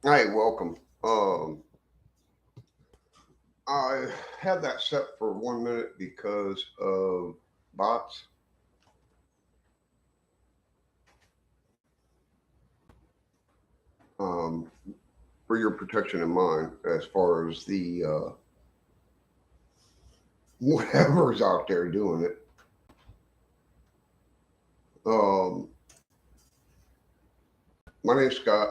Hey, welcome. I had that set for 1 minute because of bots. Um, for your protection and mine, as far as the whatever's out there doing it. Um, my name's Scott.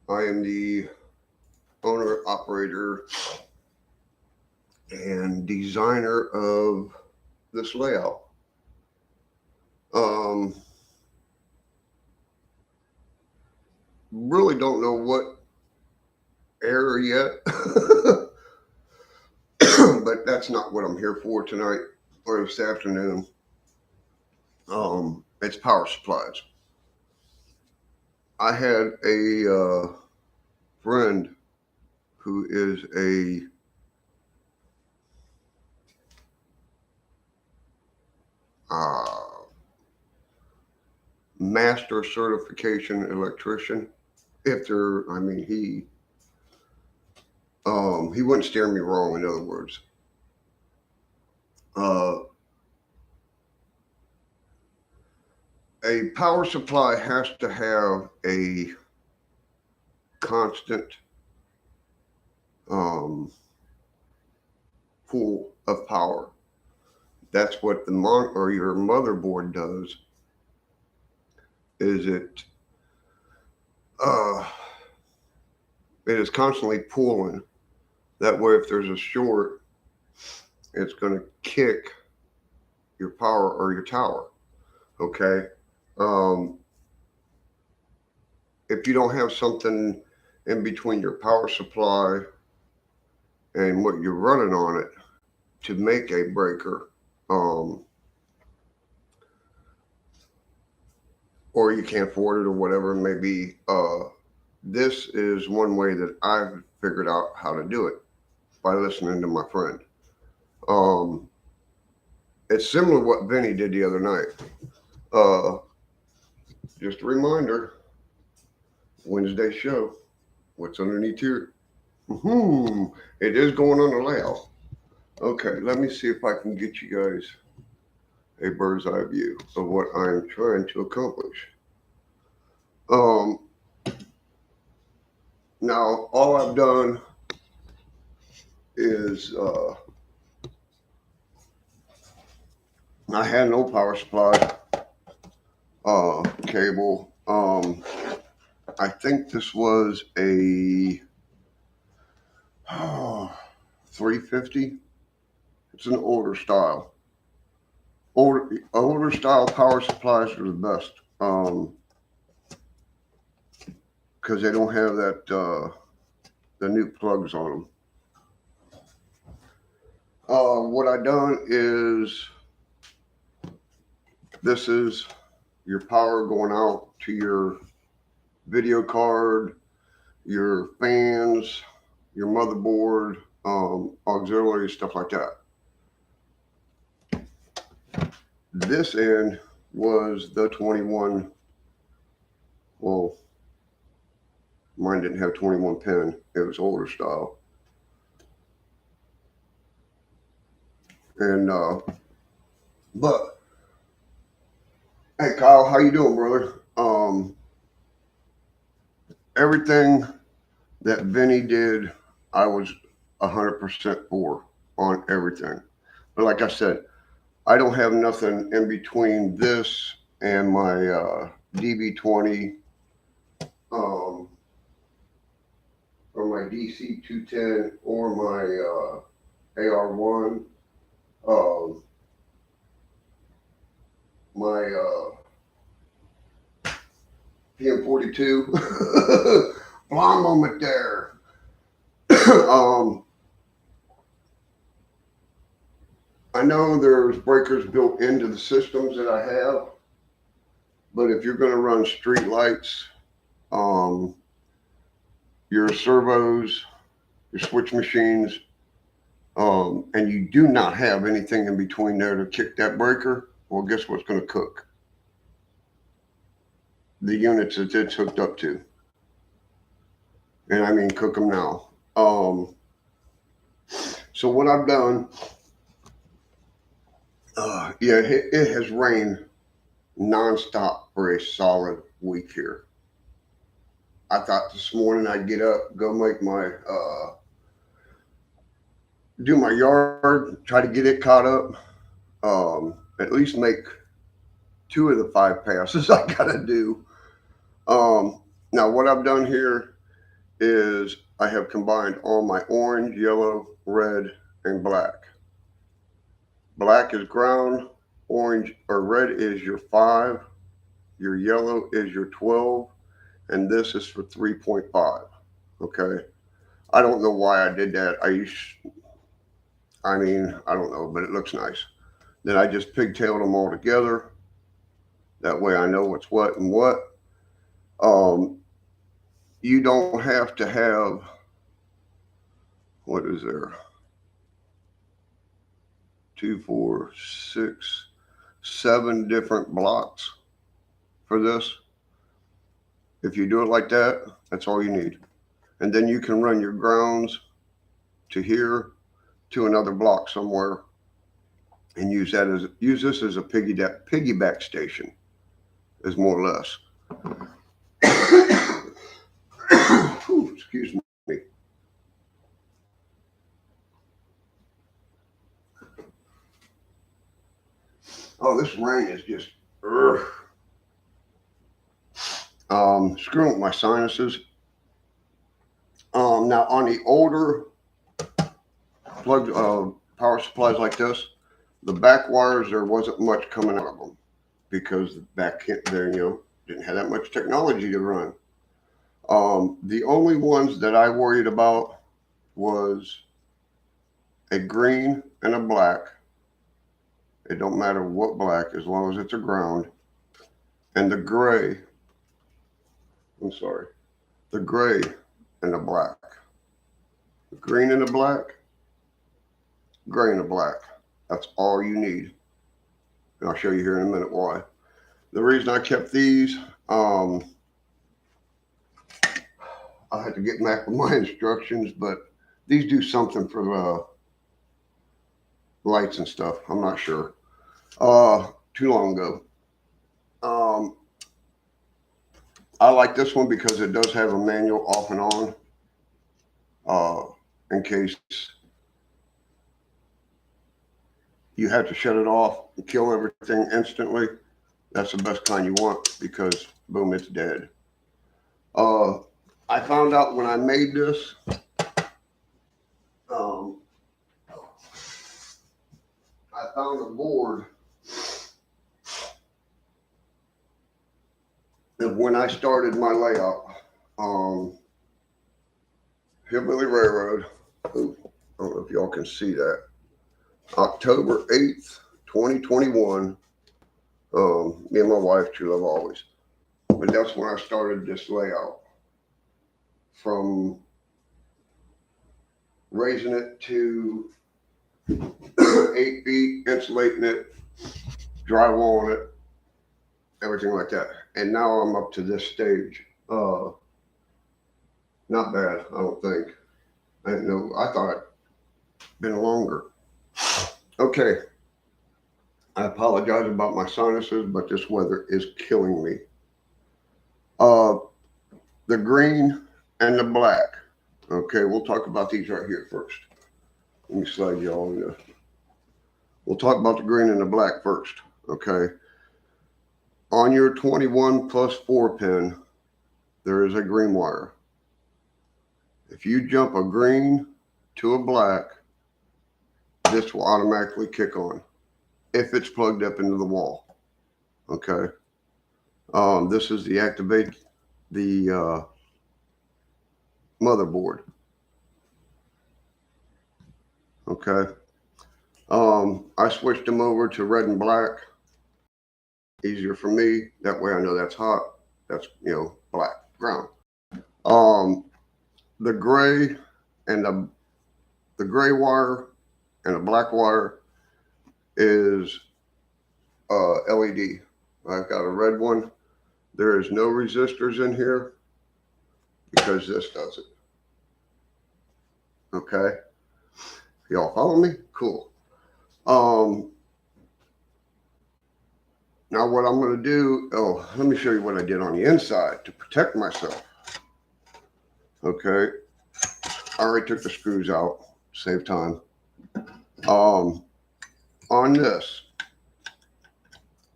I am the owner, operator, and designer of this layout. Um, really don't know what air yet, but that's not what I'm here for tonight or this afternoon. It's power supplies. I had a friend who is a uh, master certification electrician. If there, I mean, he wouldn't steer me wrong. In other words, uh, a power supply has to have a constant um, pool of power. That's what the or your motherboard does. Is uh, it is constantly pulling. That way, if there's a short, it's going to kick your power or your tower. Okay. Um, if you don't have something in between your power supply and what you're running on it to make a breaker, um, or you can't afford it or whatever it may be, this is one way that I've figured out how to do it by listening to my friend. Um, it's similar to what Vinny did the other night. Uh, just a reminder, Wednesday show. What's underneath here? Hmm. It is going on the layout. Okay, let me see if I can get you guys a bird's eye view of what I'm trying to accomplish. Um, now all I've done is I had no power supply cable. I think this was a 350. It's an older style. Older style power supplies are the best because they don't have that the new plugs on them. What I done is this is your power going out to your video card, your fans, your motherboard, auxiliary stuff like that. This end was the 21. Well, mine didn't have 21 pin. It was older style. And but hey, Kyle, how you doing, brother? Everything that Vinny did, I was 100% for on everything. But like I said, I don't have nothing in between this and my DB20 um, or my DC 210 or my AR1, um, my PM42. Long moment there. um, I know there's breakers built into the systems that I have, but if you're going to run street lights, um, your servos, your switch machines, and you do not have anything in between there to kick that breaker, well, guess what's going to cook? The units that it's hooked up to. and I mean cook them now. So what I've done, yeah, it has rained nonstop for a solid week here. I thought this morning I'd get up, go make my do my yard, try to get it caught up, at least make 2 of the 5 passes I gotta do. Now what I've done here is I have combined all my orange, yellow, red, and black. Black is ground, orange or red is your 5, your yellow is your 12, and this is for 3.5. Okay. I don't know why I did that. I mean, I don't know, but it looks nice. Then I just pigtailed them all together. That way I know what's what and what. Um, you don't have to have, what is there? 2, 4, 6, 7 different blocks for this. If you do it like that, that's all you need. And then you can run your grounds to here to another block somewhere and use this as a piggyback station, is more or less. Ooh, excuse me. Oh, this rain is just screwing with my sinuses. Now on the older plug power supplies like this, the back wires, there wasn't much coming out of them because back there, didn't have that much technology to run. The only ones that I worried about was a green and a black. It don't matter what black, as long as it's a ground. And the gray, the gray and the black. The green and the black, gray and the black. That's all you need. And I'll show you here in a minute why. The reason I kept these, I had to get back with my instructions, but these do something for the lights and stuff. I'm not sure. Too long ago. I like this one because it does have a manual off and on. In case you have to shut it off and kill everything instantly, that's the best kind you want because boom, it's dead. I found out when I made this, I found a board that when I started my layout, HillBilly RailRoad, ooh, I don't know if y'all can see that, October 8th, 2021, me and my wife, true love always. But that's when I started this layout. From raising it to 8 feet, insulating it, drywalling it, everything like that. And now I'm up to this stage. Not bad, I don't think. I didn't know, I thought it'd been longer. Okay. I apologize about my sinuses, but this weather is killing me. The green and the black. Okay, we'll talk about these right here first. Let me slide y'all in this. We'll talk about the green and the black first. Okay. On your 21 plus 4 pin, there is a green wire. If you jump a green to a black, this will automatically kick on if it's plugged up into the wall. Okay. This is the activate the motherboard. Okay. I switched them over to red and black. Easier for me. That way I know that's hot. That's, black ground. The gray and the gray wire and the black wire is LED. I've got a red one. There is no resistors in here because this does it. Okay. Y'all follow me? Cool. Um, Now what I'm going to do, let me show you what I did on the inside to protect myself. Okay. I already took the screws out, save time. On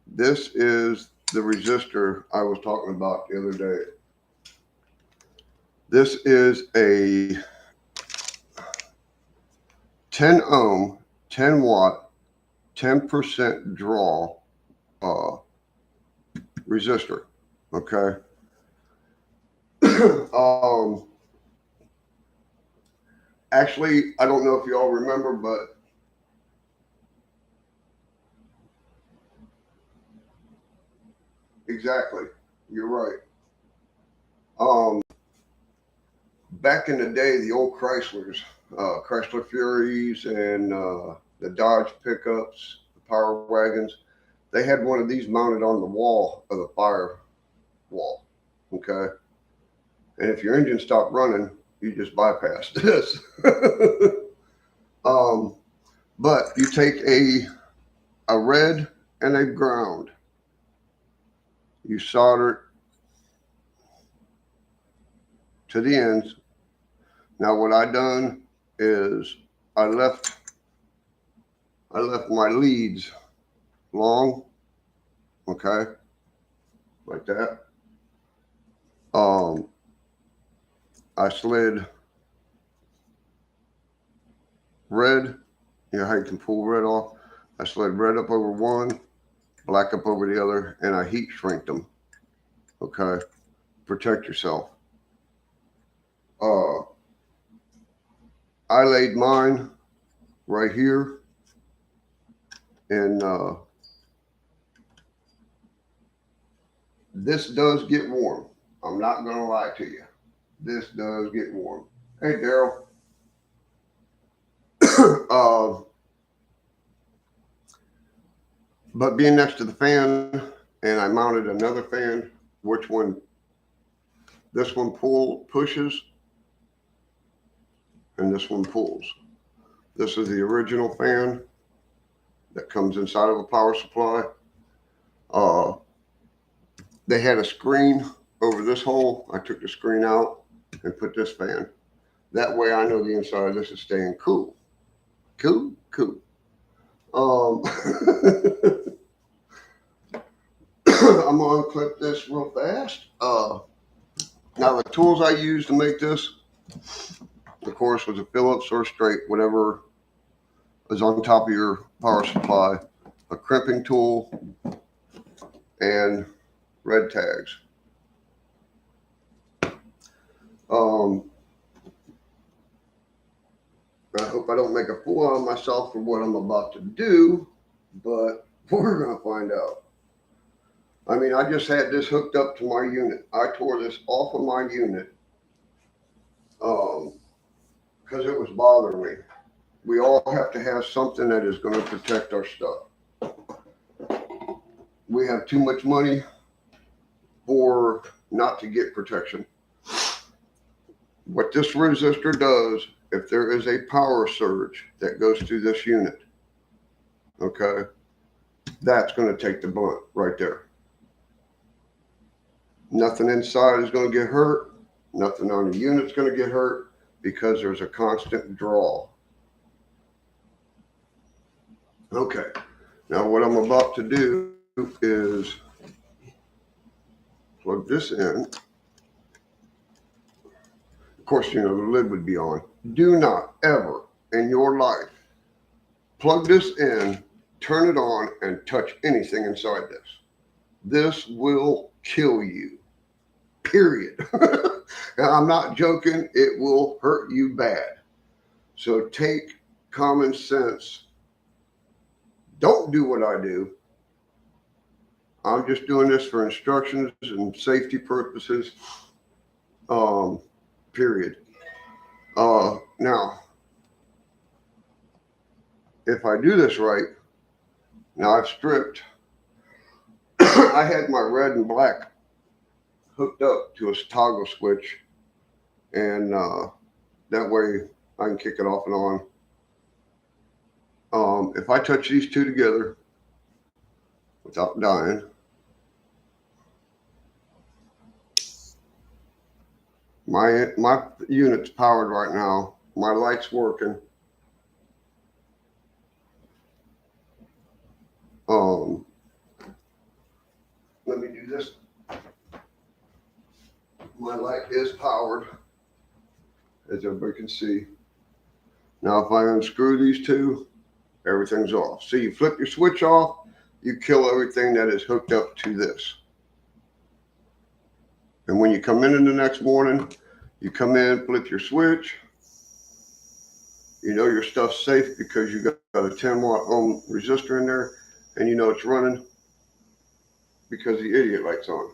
this is the resistor I was talking about the other day. This is a 10 ohm, 10 watt, 10% draw resistor. Okay. Actually, I don't know if you all remember, but exactly, you're right. Back in the day, the old Chryslers, Chrysler Furies, and the Dodge pickups, the Power Wagons, they had one of these mounted on the wall of the fire wall. Okay, and if your engine stopped running, you just bypassed this. um, but you take a red and a ground, you solder it to the ends. Now what I done is I left my leads long, okay, like that. Um, I slid red, you know how you can pull red off. I slid red up over one, black up over the other, and I heat shrinked them. Okay, protect yourself. Uh, I laid mine right here, and this does get warm. I'm not gonna lie to you. This does get warm. Hey, Daryl. uh, but being next to the fan, and I mounted another fan, which one? This one pushes, and this one pulls. This is the original fan that comes inside of a power supply. Uh, they had a screen over this hole. I took the screen out and put this fan. That way I know the inside of this is staying cool. Cool. Um, I'm gonna unclip this real fast. Now the tools I used to make this, of course, was a Phillips or a straight, whatever is on top of your power supply, a crimping tool, and red tags. I hope I don't make a fool out of myself for what I'm about to do, but we're going to find out. I mean, I just had this hooked up to my unit. I tore this off of my unit because it was bothering me. We all have to have something that is going to protect our stuff. We have too much money for not to get protection. What this resistor does, if there is a power surge that goes through this unit, okay, that's going to take the brunt right there. Nothing inside is going to get hurt. Nothing on the unit's going to get hurt because there's a constant draw. Okay, now what I'm about to do is plug this in. Of course, you know, the lid would be on. Do not ever in your life plug this in, turn it on, and touch anything inside this. This will kill you, period. And I'm not joking, it will hurt you bad. So take common sense. Don't do what I do. I'm just doing this for instructions and safety purposes, period. Now, if I do this right, now I've stripped, I had my red and black hooked up to a toggle switch, and that way I can kick it off and on. If I touch these two together without dying, my unit's powered right now. My light's working. Let me do this. My light is powered, as everybody can see. Now, if I unscrew these two, everything's off. See, you flip your switch off, you kill everything that is hooked up to this. And when you come in the next morning, you come in, flip your switch. You know your stuff's safe because you got a 10-watt ohm resistor in there, and you know it's running because the idiot light's on.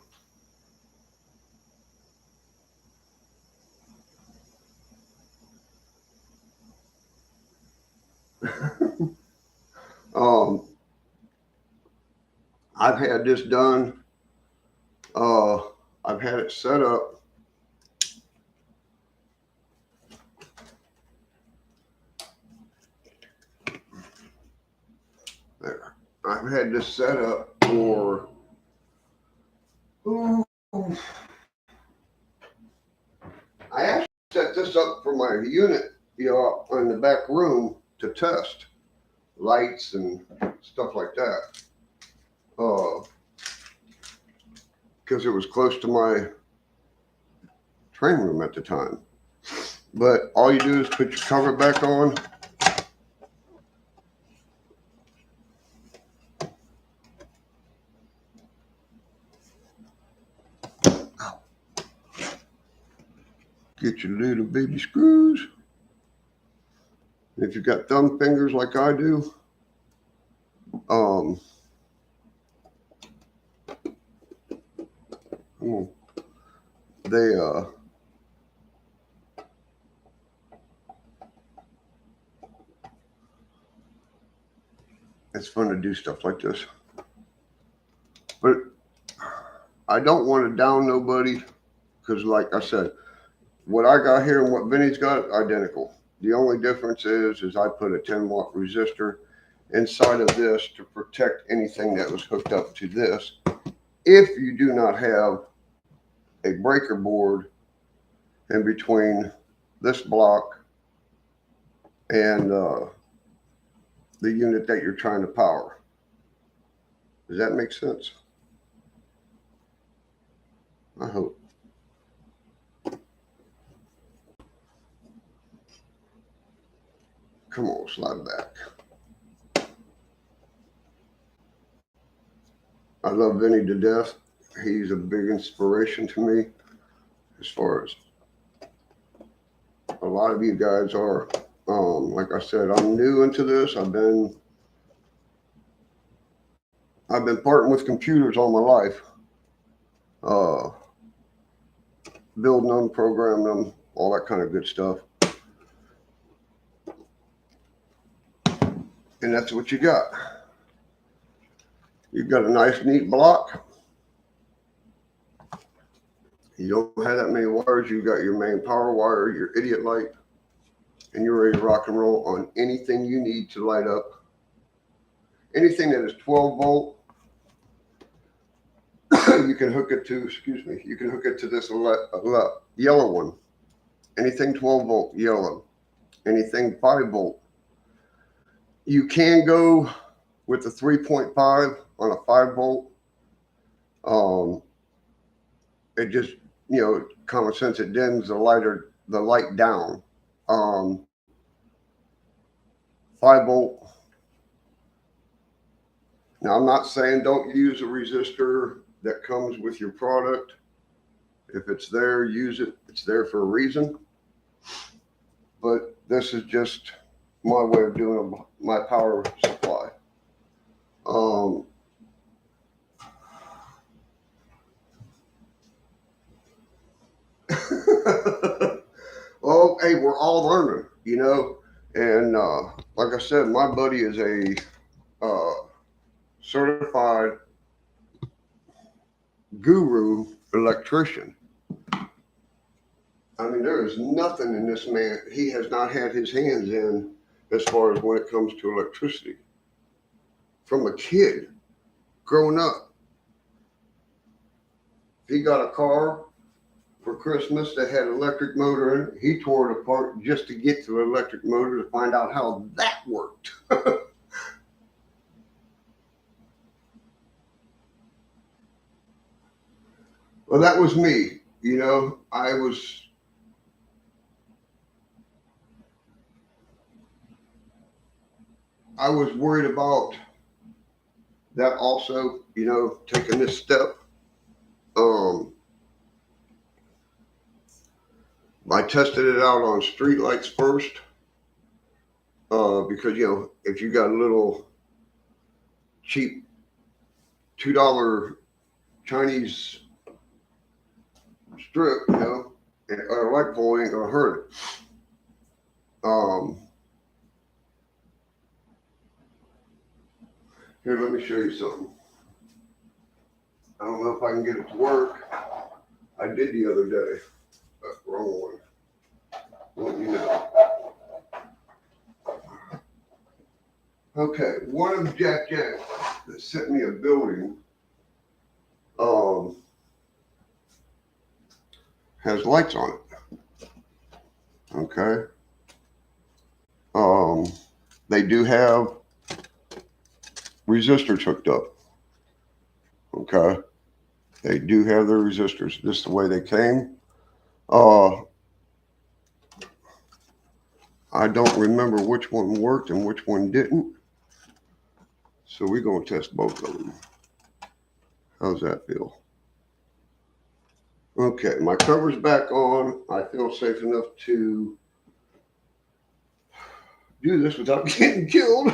I've had this done. I've had it set up. There. I've had this set up for I actually set this up for my unit, in the back room to test lights and stuff like that. Because it was close to my train room at the time. But all you do is put your cover back on. Get your little baby screws. If you've got thumb fingers like I do, it's fun to do stuff like this. But I don't want to down nobody because, like I said, what I got here and what Vinny's got, identical. The only difference is I put a 10-watt resistor inside of this to protect anything that was hooked up to this. If you do not have a breaker board in between this block and the unit that you're trying to power. Does that make sense? I hope. Come on, slide back. I love Vinny to death. He's a big inspiration to me as far as a lot of you guys are. Like I said, I'm new into this. I've been parting with computers all my life. Building them, programming them, all that kind of good stuff. And that's what you got. You've got a nice, neat block. You don't have that many wires. You've got your main power wire, your idiot light, and you're ready to rock and roll on anything you need to light up. Anything that is 12 volt, you can hook it to, you can hook it to this yellow one. Anything 12 volt, yellow. Anything 5 volt. You can go with the 3.5 on a 5 volt. It just, common sense, it dims the light down. 5 volt. Now, I'm not saying don't use a resistor that comes with your product. If it's there, use it. It's there for a reason. But this is just my way of doing my power supply. Well, hey, we're all learning, and like I said, my buddy is a certified guru electrician. I mean, there is nothing in this man he has not had his hands in as far as when it comes to electricity. From a kid growing up, if he got a car for Christmas that had an electric motor in it, he tore it apart just to get to an electric motor to find out how that worked. Well, that was me. You know, I was worried about that also, you know, taking this step. Um, I tested it out on street lights first, because you know, if you got a little cheap $2 Chinese strip, you know, and a light pole ain't gonna hurt it. Um, Here, let me show you something. I don't know if I can get it to work. I did the other day. Wrong one. Well, you know. Okay, one of Jack that sent me a building has lights on it. Okay. They do have resistors hooked up. Okay. They do have their resistors. This is the way they came. I don't remember which one worked and which one didn't. So we're going to test both of them. How's that feel? Okay, my cover's back on. I feel safe enough to do this without getting killed.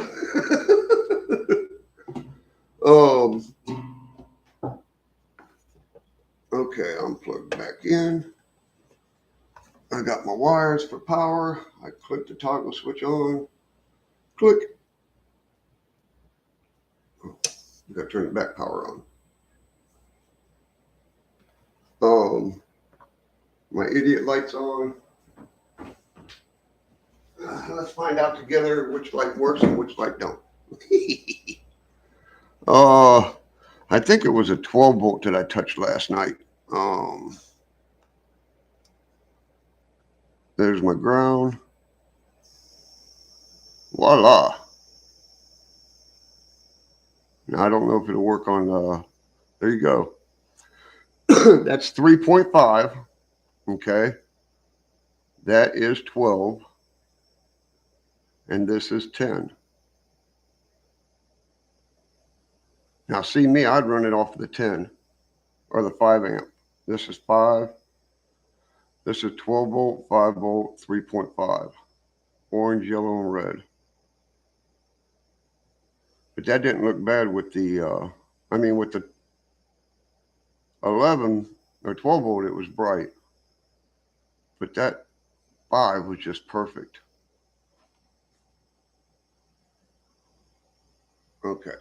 Okay, I'm plugged back in. I got my wires for power. I click the toggle switch on. Click. Oh, you got to turn the back power on. My idiot light's on. Let's find out together which light works and which light don't. I think it was a 12 volt that I touched last night. There's my ground. Voila. Now, I don't know if it'll work on, there you go. That's 3.5. Okay. That is 12. And this is 10. Now, see me, I'd run it off the 10 or the 5 amp. This is 5. This is 12 volt, 5 volt, 3.5. Orange, yellow, and red. But that didn't look bad with the, with the 11 or 12 volt, it was bright. But that 5 was just perfect. Okay.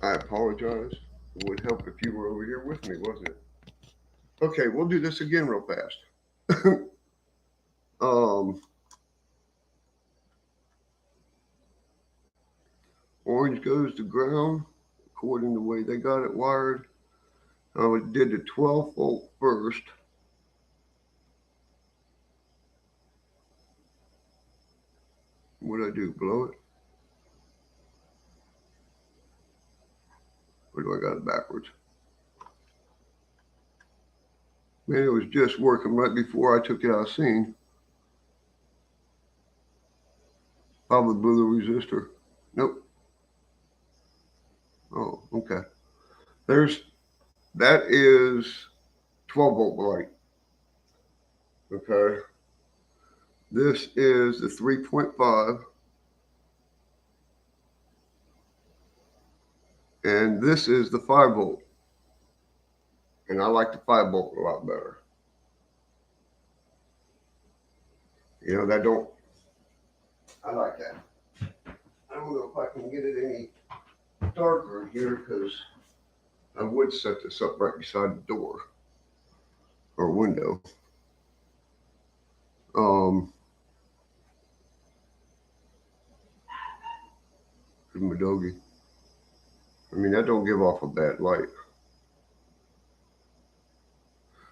I apologize. It would help if you were over here with me, wasn't it? Okay, we'll do this again real fast. Orange goes to ground according to the way they got it wired. I did the 12 volt first. What did I do? Blow it? Or do I got it backwards? Man, it was just working right before I took it out of scene. Probably blew the resistor. Nope. Oh, okay. That is 12 volt light. Okay. This is the 3.5. And this is the 5 volt. And I like the 5 volt a lot better. You know, I like that. I don't know if I can get it any darker in here because I would set this up right beside the door or window. Um, my doggy. I mean, that don't give off a bad light.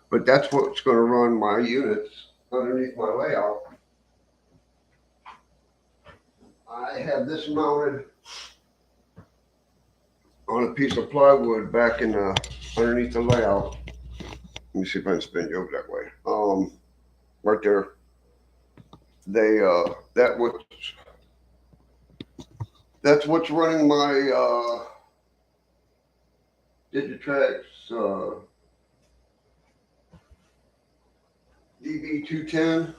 But that's what's going to run my units underneath my layout. I have this mounted on a piece of plywood back in the underneath the layout. Let me see if I can spin you over that way. Right there. They that's what's running my Digitrax DB210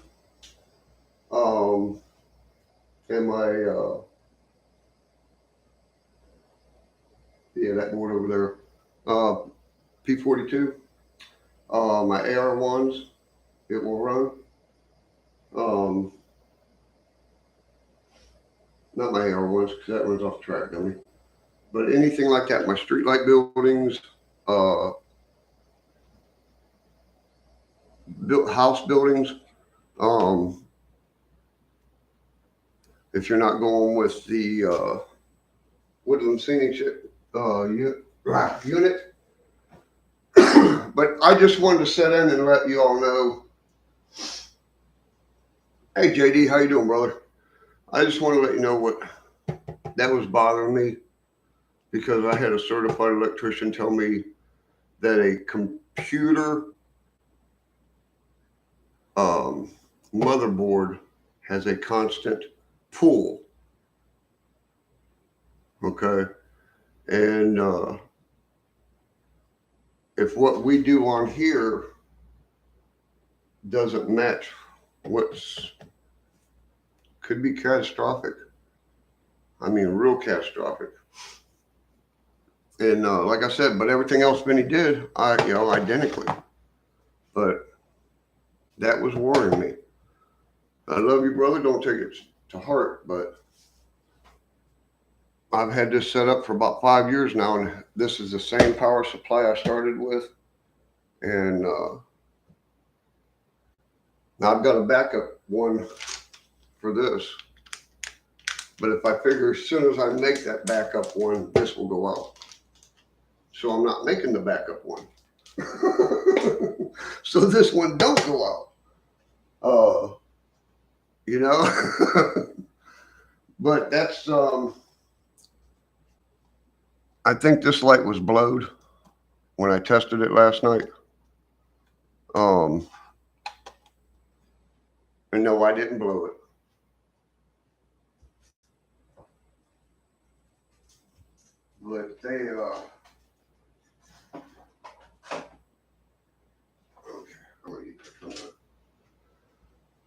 and my yeah, that board over there. P42. My AR1s, it will run. Um, Not my AR1s because that runs off the track, dummy. But anything like that, my streetlight buildings, uh, built house buildings. Um, if you're not going with the woodland scenic shit, unit. But I just wanted to set in and let you all know. Hey JD, how you doing, brother? I just want to let you know what that was bothering me because I had a certified electrician tell me that a computer motherboard has a constant pull. Okay, and if what we do on here doesn't match what's could be catastrophic. I mean, real catastrophic. And like I said, but everything else Vinny did, identically. But that was worrying me. I love you, brother. Don't take it to heart, but I've had this set up for about 5 years now, and this is the same power supply I started with. And now I've got a backup one for this. But if I figure as soon as I make that backup one, this will go out. So I'm not making the backup one. So this one don't go out. You know? But that's I think this light was blowed when I tested it last night. And no, I didn't blow it. But they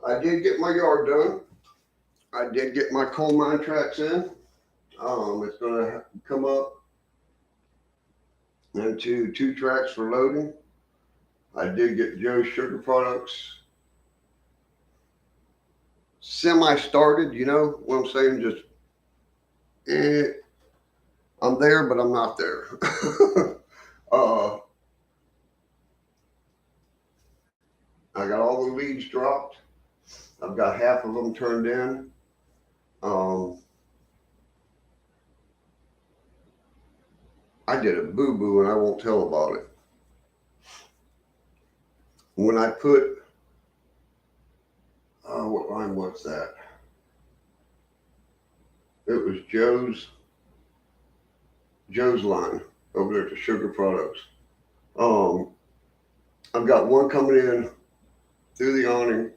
I did get my yard done. I did get my coal mine tracks in. It's gonna come up into 2 tracks for loading. I did get Joe's Sugar Products semi-started, you know what I'm saying? Just, I'm there, but I'm not there. I got all the leads dropped. I've got half of them turned in. I did a boo-boo and I won't tell about it. When I put, what line was that? It was Joe's line over there to Sugar Products. I've got one coming in through the awning,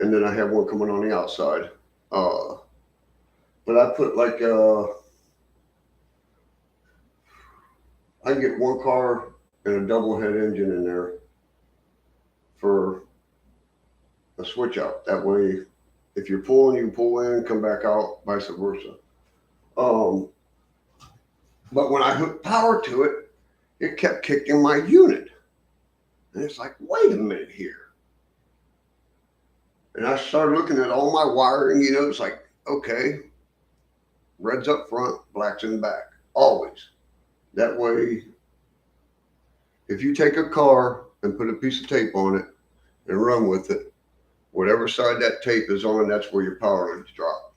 and then I have one coming on the outside. But I put like I can get one car and a double head engine in there for a switch out. That way, if you're pulling, you pull in, come back out, vice versa. But when I hooked power to it, it kept kicking my unit. And it's like, wait a minute here. And I started looking at all my wiring, you know, it's like, okay, red's up front, black's in the back, always. That way, if you take a car and put a piece of tape on it and run with it, Whatever side that tape is on, that's where your power leads drop.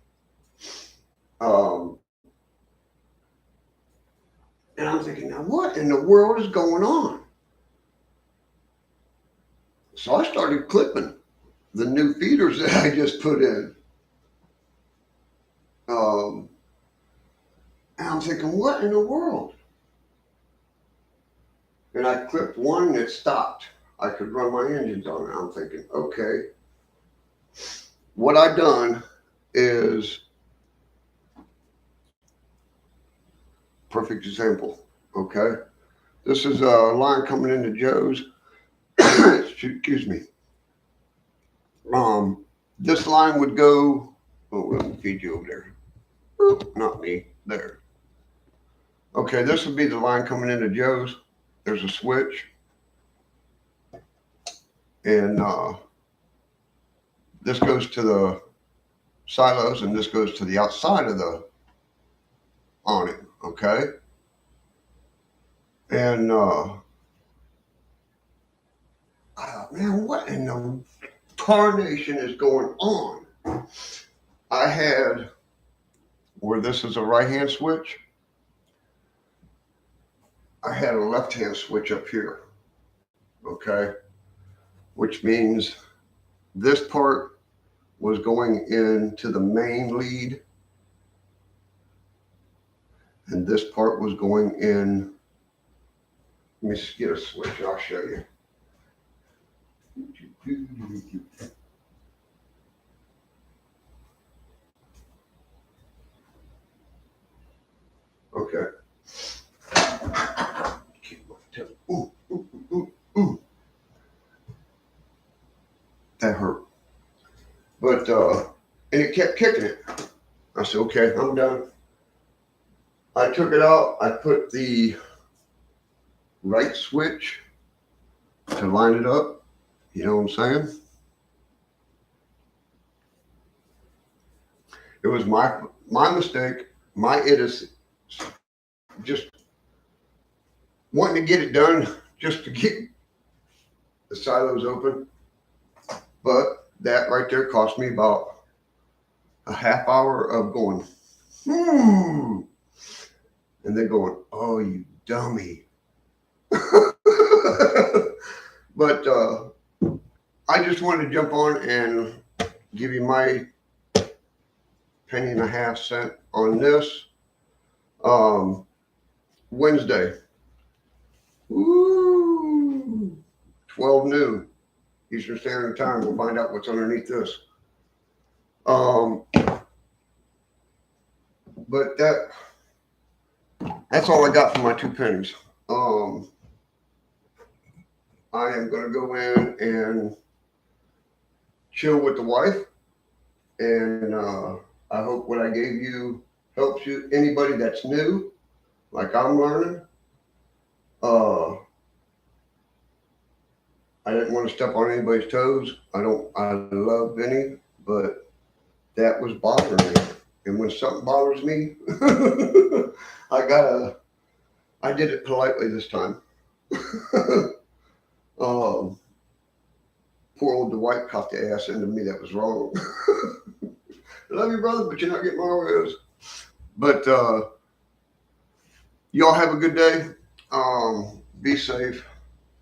And I'm thinking, now what in the world is going on? So I started clipping the new feeders that I just put in. And I'm thinking, what in the world? And I clipped one and it stopped. I could run my engines on it. I'm thinking, okay. What I done is, perfect example, okay? This is a line coming into Joe's. Excuse me. This line would go, oh, let me feed you over there. Oop, not me, there. Okay, this would be the line coming into Joe's. There's a switch. And this goes to the silos and this goes to the outside of the awning, okay? And man, what in the tarnation is going on? I had, where this is a right-hand switch, I had a left-hand switch up here, okay? Which means this part was going into the main lead and this part was going in. Let me get a switch, I'll show you. Okay. Ooh, ooh, ooh, ooh. That hurt. But, and it kept kicking it. I said, okay, I'm done. I took it out. I put the right switch to line it up. You know what I'm saying? It was my mistake, my idiocy, just wanting to get it done just to get the silos open. But that right there cost me about a half hour of going, and then going, oh, you dummy. But I just wanted to jump on and give you my penny-and-a-half-cent on this. Wednesday, 12 noon Eastern Standard Time. We'll find out what's underneath this. But that's all I got for my 2 pennies. I am going to go in and chill with the wife, and I hope what I gave you helps you. Anybody that's new, like I'm learning, I didn't want to step on anybody's toes. I love Vinny, but that was bothering me. And when something bothers me, I did it politely this time. Poor old Dwight caught the ass into me. That was wrong. I love you, brother, but you're not getting my Oreos. But y'all have a good day. Be safe.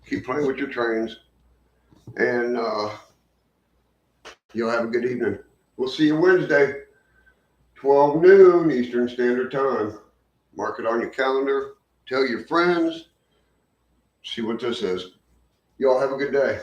Keep playing with your trains. And y'all have a good evening. We'll see you Wednesday, 12 noon Eastern Standard Time. Mark it on your calendar. Tell your friends. See what this is. Y'all have a good day.